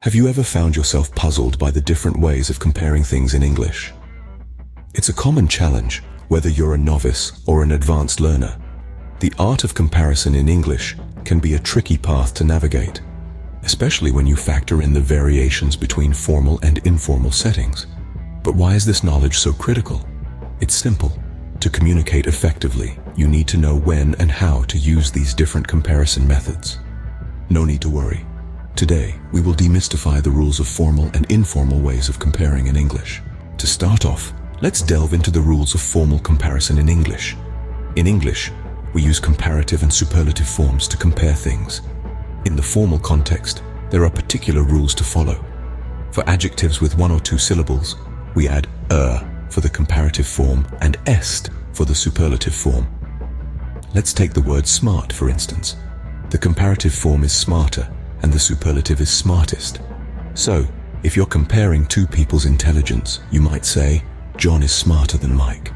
Have you ever found yourself puzzled by the different ways of comparing things in English? It's a common challenge, whether you're a novice or an advanced learner. The art of comparison in English can be a tricky path to navigate, especially when you factor in the variations between formal and informal settings. But why is this knowledge so critical? It's simple. To communicate effectively, you need to know when and how to use these different comparison methods. No need to worry. Today, we will demystify the rules of formal and informal ways of comparing in English. To start off, let's delve into the rules of formal comparison in English. In English, we use comparative and superlative forms to compare things. In the formal context, there are particular rules to follow. For adjectives with one or two syllables, we add for the comparative form and est for the superlative form. Let's take the word smart, for instance. The comparative form is smarter, and the superlative is smartest. So, if you're comparing two people's intelligence, you might say, John is smarter than Mike.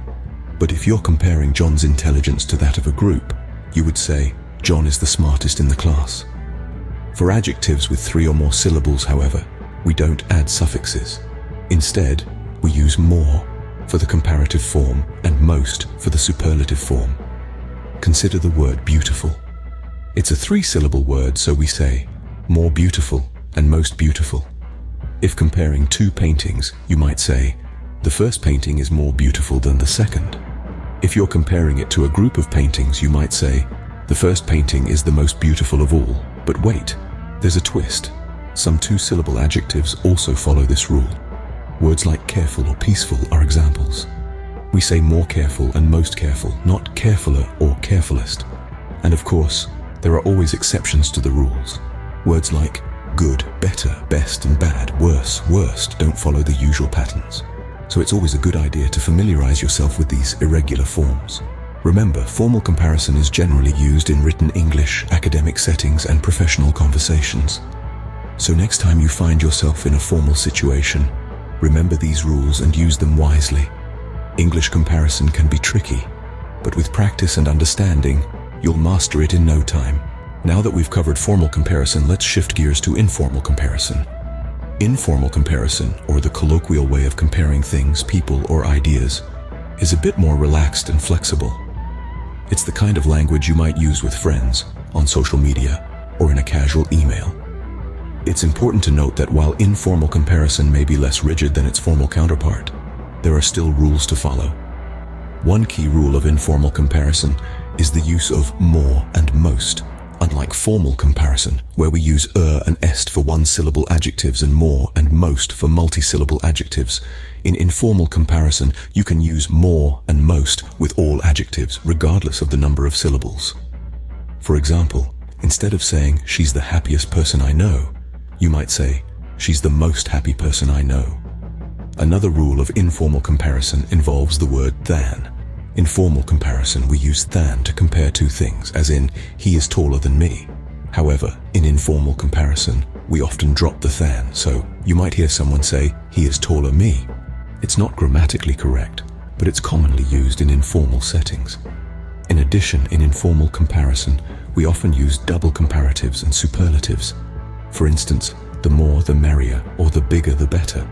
But if you're comparing John's intelligence to that of a group, you would say, John is the smartest in the class. For adjectives with three or more syllables, however, we don't add suffixes. Instead, we use more for the comparative form and most for the superlative form. Consider the word beautiful. It's a three-syllable word, so we say, more beautiful and most beautiful. If comparing two paintings, you might say, the first painting is more beautiful than the second. If you're comparing it to a group of paintings, you might say, the first painting is the most beautiful of all. But wait, there's a twist. Some two-syllable adjectives also follow this rule. Words like careful or peaceful are examples. We say more careful and most careful, not carefuller or carefulest. And of course, there are always exceptions to the rules. Words like good, better, best, and bad, worse, worst don't follow the usual patterns. So it's always a good idea to familiarize yourself with these irregular forms. Remember, formal comparison is generally used in written English, academic settings, and professional conversations. So next time you find yourself in a formal situation, remember these rules and use them wisely. English comparison can be tricky, but with practice and understanding, you'll master it in no time. Now that we've covered formal comparison, let's shift gears to informal comparison. Informal comparison, or the colloquial way of comparing things, people, or ideas, is a bit more relaxed and flexible. It's the kind of language you might use with friends, on social media, or in a casual email. It's important to note that while informal comparison may be less rigid than its formal counterpart, there are still rules to follow. One key rule of informal comparison is the use of more and most. Unlike formal comparison, where we use and est for one-syllable adjectives and more and most for multi-syllable adjectives, in informal comparison, you can use more and most with all adjectives, regardless of the number of syllables. For example, instead of saying, she's the happiest person I know, you might say, she's the most happy person I know. Another rule of informal comparison involves the word than. In formal comparison, we use than to compare two things, as in, he is taller than me. However, in informal comparison, we often drop the than, so you might hear someone say, he is taller me. It's not grammatically correct, but it's commonly used in informal settings. In addition, in informal comparison, we often use double comparatives and superlatives. For instance, the more the merrier, or the bigger the better.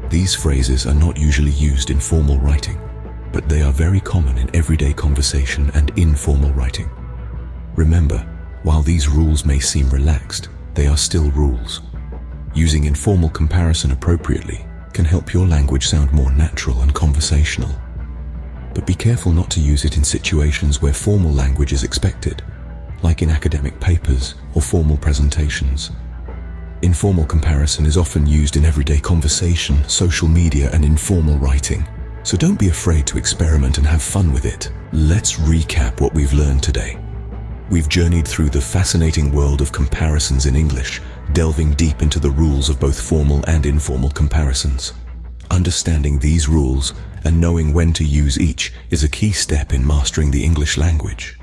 These phrases are not usually used in formal writing, but they are very common in everyday conversation and informal writing. Remember, while these rules may seem relaxed, they are still rules. Using informal comparison appropriately can help your language sound more natural and conversational. But be careful not to use it in situations where formal language is expected, like in academic papers or formal presentations. Informal comparison is often used in everyday conversation, social media, and informal writing. So don't be afraid to experiment and have fun with it. Let's recap what we've learned today. We've journeyed through the fascinating world of comparisons in English, delving deep into the rules of both formal and informal comparisons. Understanding these rules and knowing when to use each is a key step in mastering the English language.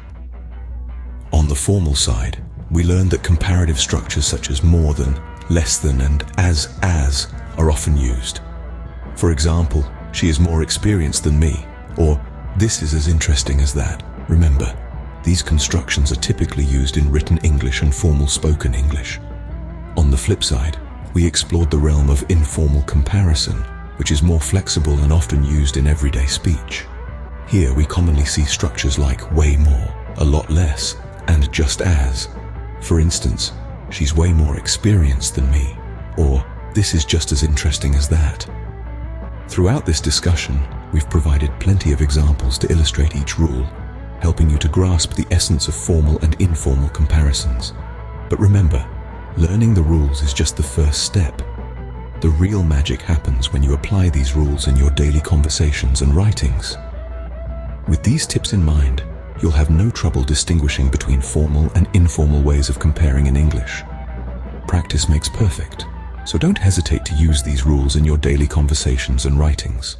On the formal side, we learned that comparative structures such as more than, less than, and as are often used. For example, she is more experienced than me, or this is as interesting as that. Remember, these constructions are typically used in written English and formal spoken English. On the flip side, we explored the realm of informal comparison, which is more flexible and often used in everyday speech. Here we commonly see structures like way more, a lot less, and just as. For instance, she's way more experienced than me, or this is just as interesting as that. Throughout this discussion, we've provided plenty of examples to illustrate each rule, helping you to grasp the essence of formal and informal comparisons. But remember, learning the rules is just the first step. The real magic happens when you apply these rules in your daily conversations and writings. With these tips in mind, you'll have no trouble distinguishing between formal and informal ways of comparing in English. Practice makes perfect, so don't hesitate to use these rules in your daily conversations and writings.